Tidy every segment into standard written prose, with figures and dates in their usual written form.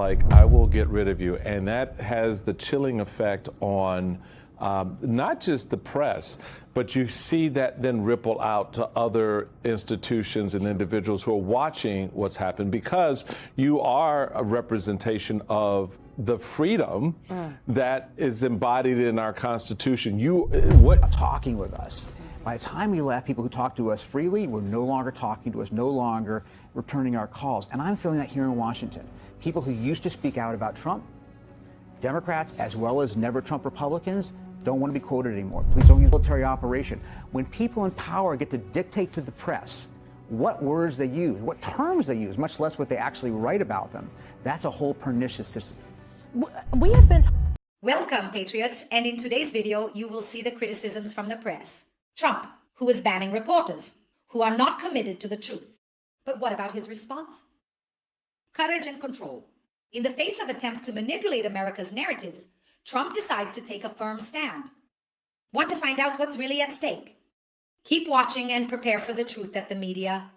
Like, I will get rid of you. And that has the chilling effect on not just the press, but you see that then ripple out to other institutions and individuals who are watching what's happened, because you are a representation of the freedom that is embodied in our Constitution. Talking with us. By the time we left, people who talked to us freely were no longer talking to us, no longer returning our calls. And I'm feeling that here in Washington. People who used to speak out about Trump, Democrats as well as never Trump Republicans, don't want to be quoted anymore. Please don't use military operation. When people in power get to dictate to the press what words they use, what terms they use, much less what they actually write about them, that's a whole pernicious system. We have been... Welcome, Patriots, and in today's video, you will see the criticisms from the press. Trump, who is banning reporters who are not committed to the truth. But what about his response? Courage and control. In the face of attempts to manipulate America's narratives, Trump decides to take a firm stand. Want to find out what's really at stake? Keep watching and prepare for the truth that the media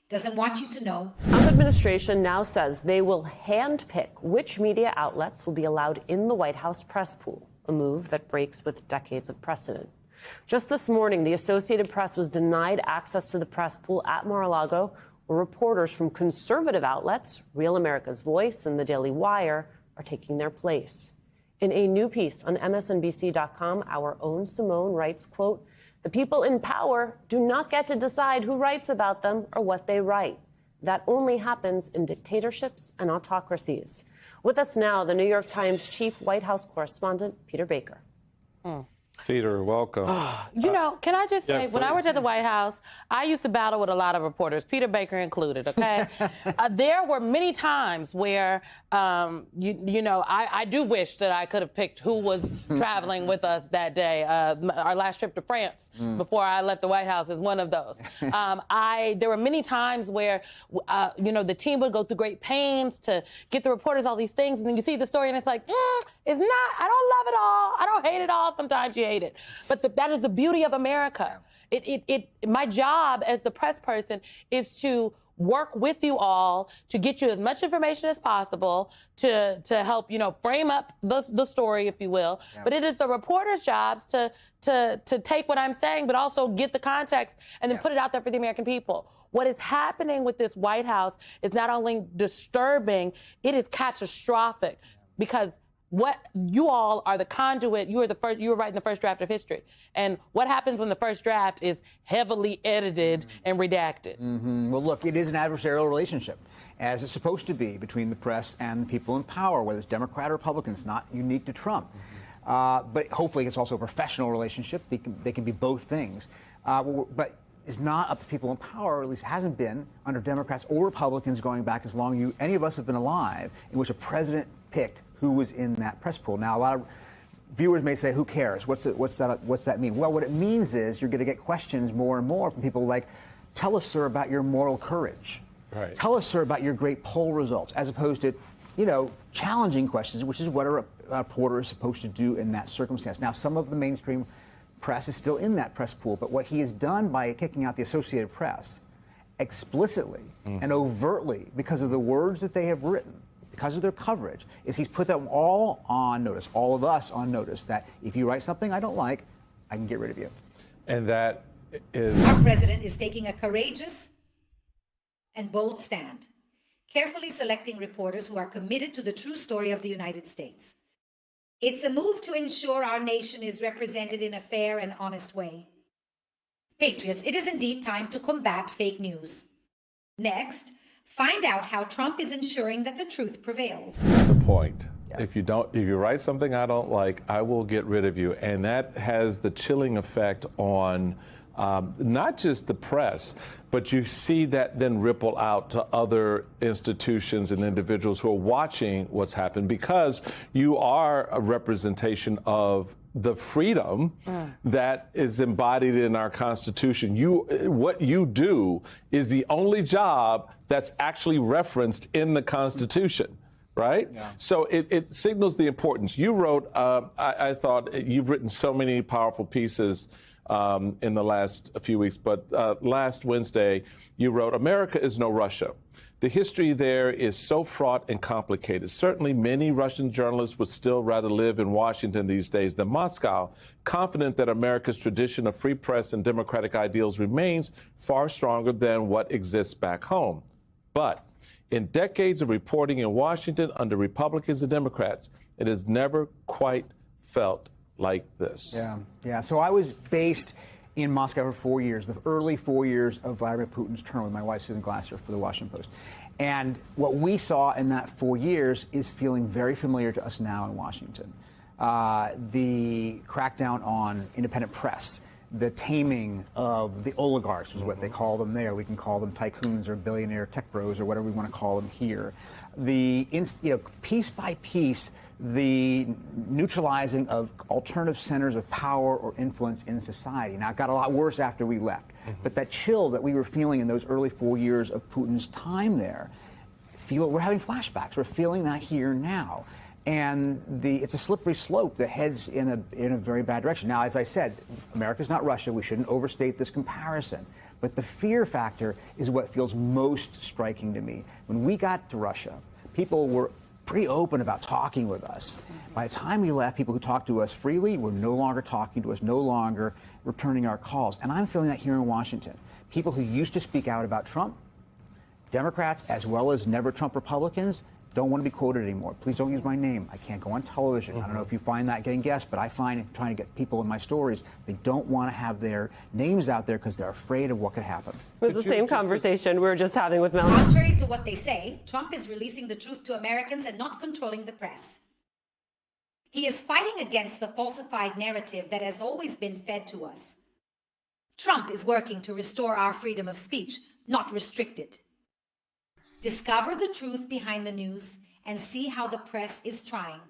doesn't want you to know. The Trump administration now says they will handpick which media outlets will be allowed in the White House press pool, a move that breaks with decades of precedent. Just this morning, the Associated Press was denied access to the press pool at Mar-a-Lago, where reporters from conservative outlets, Real America's Voice and The Daily Wire, are taking their place. In a new piece on MSNBC.com, our own Simone writes, quote, "The people in power do not get to decide who writes about them or what they write. That only happens in dictatorships and autocracies." With us now, the New York Times chief White House correspondent, Peter Baker. Peter, welcome. You know, can I just say, when I worked at the White House, I used to battle with a lot of reporters, Peter Baker included, okay? There were many times where, I do wish that I could have picked who was traveling with us that day. Our last trip to France before I left the White House is one of those. There were many times where, the team would go through great pains to get the reporters all these things, and then you see the story and it's like, it's not, I don't love it all. I don't hate it all. Sometimes you hate it. But that is the beauty of America. My job as the press person is to work with you all to get you as much information as possible to help, frame up the story, if you will. Yeah. But it is the reporter's jobs to take what I'm saying, but also get the context and then put it out there for the American people. What is happening with this White House is not only disturbing, it is catastrophic, because what you all are the conduit. You were writing the first draft of history. And what happens when the first draft is heavily edited and redacted? Well, look, it is an adversarial relationship, as it's supposed to be, between the press and the people in power, whether it's Democrat or Republican. It's not unique to Trump. But hopefully it's also a professional relationship. They can be both things. But it's not up to people in power, or at least hasn't been under Democrats or Republicans going back as long as any of us have been alive, in which a president picked who was in that press pool. Now, a lot of viewers may say, who cares? What's that mean? Well, what it means is you're going to get questions more and more from people like, tell us, sir, about your moral courage. Right. Tell us, sir, about your great poll results, as opposed to, challenging questions, which is what a reporter is supposed to do in that circumstance. Now, some of the mainstream press is still in that press pool, but what he has done by kicking out the Associated Press explicitly and overtly, because of the words that they have written, because of their coverage, is he's put them all on notice, all of us on notice, that if you write something I don't like, I can get rid of you. And that is... Our president is taking a courageous and bold stand, carefully selecting reporters who are committed to the true story of the United States. It's a move to ensure our nation is represented in a fair and honest way. Patriots, it is indeed time to combat fake news. Next, find out how Trump is ensuring that the truth prevails. The point. Yeah. If you write something I don't like, I will get rid of you. And that has the chilling effect on not just the press, but you see that then ripple out to other institutions and individuals who are watching what's happened, because you are a representation of the freedom that is embodied in our Constitution. What you do is the only job that's actually referenced in the Constitution, right? Yeah. So it signals the importance. You wrote, I thought you've written so many powerful pieces in the last few weeks, but last Wednesday you wrote, "America is no Russia. The history there is so fraught and complicated. Certainly, many Russian journalists would still rather live in Washington these days than Moscow, confident that America's tradition of free press and democratic ideals remains far stronger than what exists back home. But in decades of reporting in Washington under Republicans and Democrats, it has never quite felt like this. Yeah. So I was based in Moscow for 4 years, the early 4 years of Vladimir Putin's term with my wife, Susan Glasser, for the Washington Post. And what we saw in that 4 years is feeling very familiar to us now in Washington. The crackdown on independent press, the taming of the oligarchs is what they call them there. We can call them tycoons or billionaire tech bros or whatever we want to call them here. Piece by piece, the neutralizing of alternative centers of power or influence in society. Now, it got a lot worse after we left. But that chill that we were feeling in those early 4 years of Putin's time there, we're having flashbacks. We're feeling that here now. And it's a slippery slope that heads in a very bad direction. Now, as I said, America's not Russia. We shouldn't overstate this comparison. But the fear factor is what feels most striking to me. When we got to Russia, people were pretty open about talking with us. By the time we left, people who talked to us freely were no longer talking to us, no longer returning our calls. And I'm feeling that here in Washington. People who used to speak out about Trump, Democrats as well as never Trump Republicans, don't want to be quoted anymore. Please don't use my name. I can't go on television. I don't know if you find that getting guests, but I find trying to get people in my stories, they don't want to have their names out there because they're afraid of what could happen. It was the same conversation we were just having with Mel. Contrary to what they say, Trump is releasing the truth to Americans and not controlling the press. He is fighting against the falsified narrative that has always been fed to us. Trump is working to restore our freedom of speech, not restrict it. Discover the truth behind the news and see how the press is trying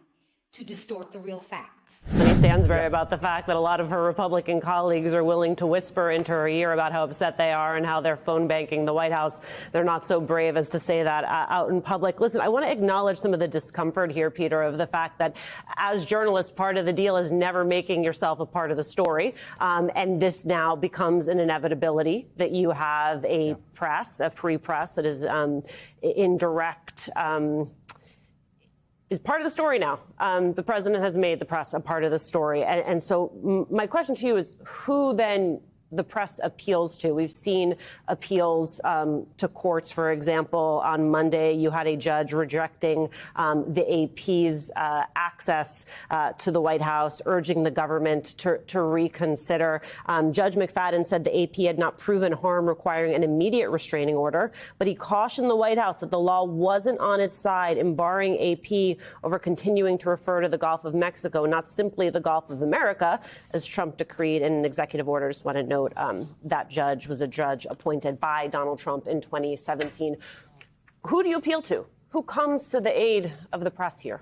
to distort the real facts. Bernie Stansbury about the fact that a lot of her Republican colleagues are willing to whisper into her ear about how upset they are and how they're phone banking the White House. They're not so brave as to say that out in public. Listen, I want to acknowledge some of the discomfort here, Peter, of the fact that as journalists, part of the deal is never making yourself a part of the story. And this now becomes an inevitability that you have a press, a free press that is in direct is part of the story now. The president has made the press a part of the story. And so my question to you is, who then the press appeals to? We've seen appeals to courts, for example. On Monday, you had a judge rejecting the AP's access to the White House, urging the government to reconsider. Judge McFadden said the AP had not proven harm requiring an immediate restraining order, but he cautioned the White House that the law wasn't on its side in barring AP over continuing to refer to the Gulf of Mexico, not simply the Gulf of America, as Trump decreed in an executive order. Just want to note that judge was a judge appointed by Donald Trump in 2017. Who do you appeal to? Who comes to the aid of the press here?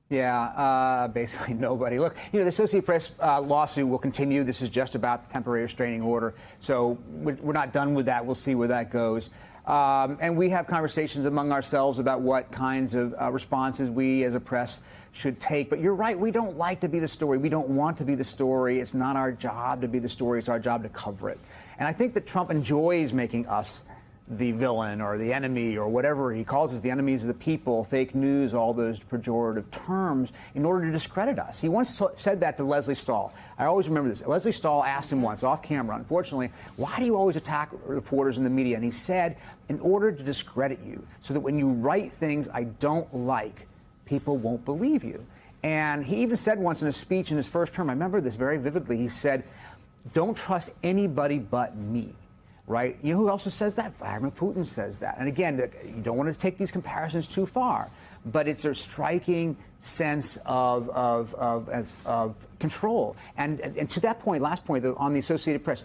Yeah, basically nobody. Look, the Associated Press lawsuit will continue. This is just about the temporary restraining order. So we're not done with that. We'll see where that goes. And we have conversations among ourselves about what kinds of responses we as a press should take. But you're right. We don't like to be the story. We don't want to be the story. It's not our job to be the story. It's our job to cover it. And I think that Trump enjoys making us the villain or the enemy or whatever he calls us, the enemies of the people, fake news, all those pejorative terms, in order to discredit us. He once said that to Leslie Stahl. I always remember this. Leslie Stahl asked him once, off camera, unfortunately, why do you always attack reporters in the media? And he said, in order to discredit you, so that when you write things I don't like, people won't believe you. And he even said once in a speech in his first term, I remember this very vividly, he said, don't trust anybody but me. Right? You know who also says that? Vladimir Putin says that. And again, you don't want to take these comparisons too far, but it's a striking sense of control. And to that point, last point, on the Associated Press,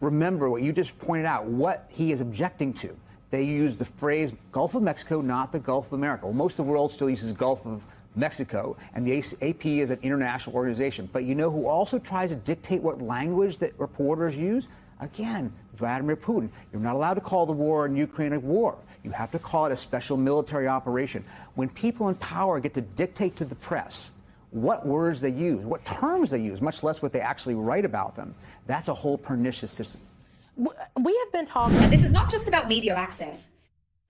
remember what you just pointed out, what he is objecting to. They use the phrase Gulf of Mexico, not the Gulf of America. Well, most of the world still uses Gulf of Mexico, and the AP is an international organization. But you know who also tries to dictate what language that reporters use? Again, Vladimir Putin. You're not allowed to call the war in Ukraine a war. You have to call it a special military operation. When people in power get to dictate to the press what words they use, what terms they use, much less what they actually write about them, that's a whole pernicious system. We have been talking. And this is not just about media access.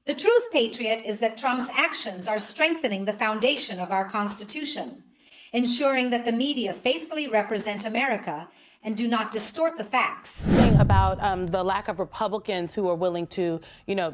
The truth, Patriot, is that Trump's actions are strengthening the foundation of our Constitution, ensuring that the media faithfully represent America and do not distort the facts. Thing about the lack of Republicans who are willing to,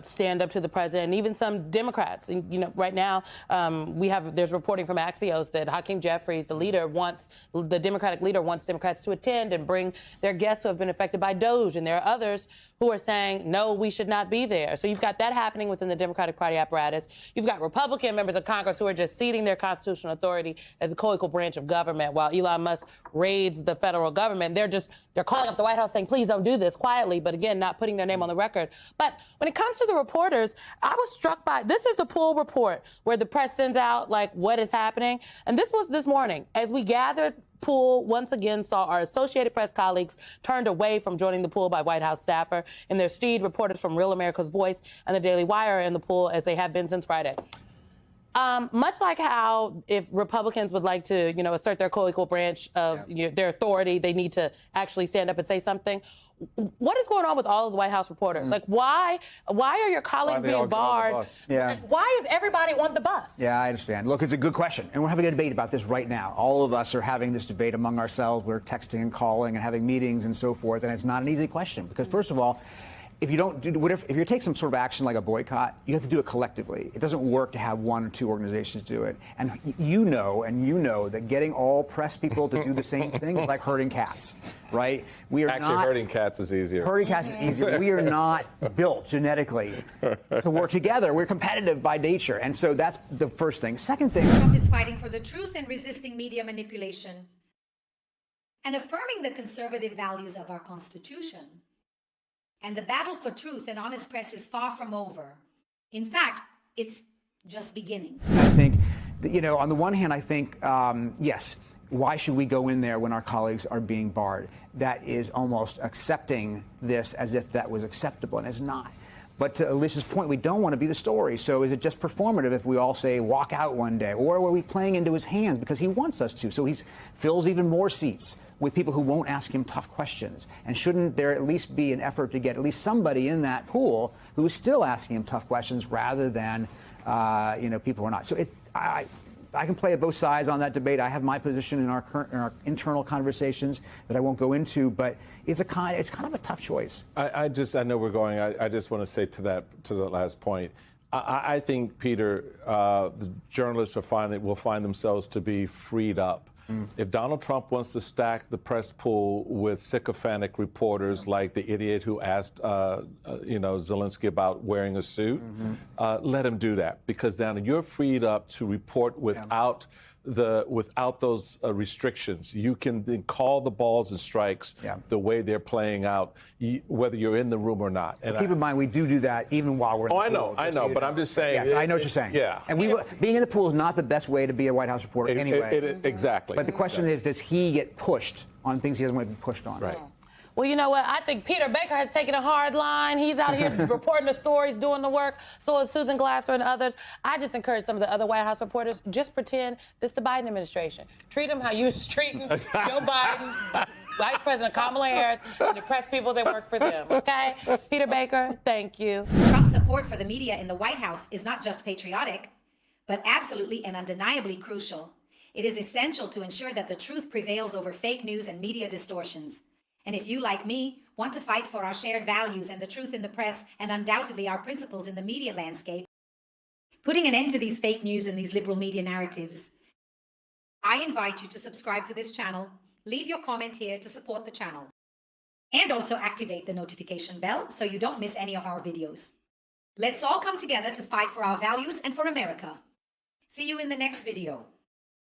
stand up to the president, and even some Democrats. And, right now, there's reporting from Axios that Hakeem Jeffries, the Democratic leader, wants Democrats to attend and bring their guests who have been affected by DOJ. And there are others who are saying, no, we should not be there. So you've got that happening within the Democratic Party apparatus. You've got Republican members of Congress who are just ceding their constitutional authority as a co-equal branch of government while Elon Musk raids the federal government. They're calling up the White House saying, please don't do this quietly, but again, not putting their name on the record. But when it comes to the reporters, I was struck by, this is the pool report where the press sends out what is happening. And this was this morning. As we gathered, pool once again saw our Associated Press colleagues turned away from joining the pool by White House staffer. In their stead, reporters from Real America's Voice and the Daily Wire are in the pool as they have been since Friday. Much like how if Republicans would like to, assert their co-equal branch of their authority, they need to actually stand up and say something. What is going on with all of the White House reporters? Why are your colleagues being barred? Yeah. Why is everybody on the bus? Yeah, I understand. Look, it's a good question. And we're having a debate about this right now. All of us are having this debate among ourselves. We're texting and calling and having meetings and so forth. And it's not an easy question because, first of all, if you take some sort of action like a boycott, you have to do it collectively. It doesn't work to have one or two organizations do it. And you know that getting all press people to do the same thing is like herding cats, right? Herding cats is easier. Herding cats is easier. We are not built genetically to work together. We're competitive by nature. And so that's the first thing. Second thing. Trump is fighting for the truth and resisting media manipulation and affirming the conservative values of our Constitution. And the battle for truth and honest press is far from over. In fact, it's just beginning. I think, on the one hand, I think, yes, why should we go in there when our colleagues are being barred? That is almost accepting this as if that was acceptable, and it's not. But to Alicia's point, we don't want to be the story. So is it just performative if we all say walk out one day? Or are we playing into his hands because he wants us to? So he fills even more seats with people who won't ask him tough questions. And shouldn't there at least be an effort to get at least somebody in that pool who is still asking him tough questions rather than, people who are not? So I can play at both sides on that debate. I have my position in our internal conversations that I won't go into, but it's kind of a tough choice. I know we're going. I just want to say to the last point. I think, Peter, the journalists will find themselves to be freed up. If Donald Trump wants to stack the press pool with sycophantic reporters like the idiot who asked, Zelensky about wearing a suit, let him do that, because then you're freed up to report without those restrictions. You can then call the balls and strikes the way they're playing out, whether you're in the room or not. And keep in mind, we do that even while we're in the pool. I know, but I'm just saying. Yes, I know what you're saying. Yeah. And being in the pool is not the best way to be a White House reporter anyway. Exactly. But the question is, does he get pushed on things he doesn't want to be pushed on? Right. Well, you know what? I think Peter Baker has taken a hard line. He's out here reporting the stories, doing the work. So is Susan Glasser and others. I just encourage some of the other White House reporters, just pretend this is the Biden administration. Treat them how you're treating Joe Biden, Vice President Kamala Harris, and the press people that work for them, okay? Peter Baker, thank you. Trump's support for the media in the White House is not just patriotic, but absolutely and undeniably crucial. It is essential to ensure that the truth prevails over fake news and media distortions. And if you, like me, want to fight for our shared values and the truth in the press and undoubtedly our principles in the media landscape, putting an end to these fake news and these liberal media narratives, I invite you to subscribe to this channel, leave your comment here to support the channel, and also activate the notification bell so you don't miss any of our videos. Let's all come together to fight for our values and for America. See you in the next video.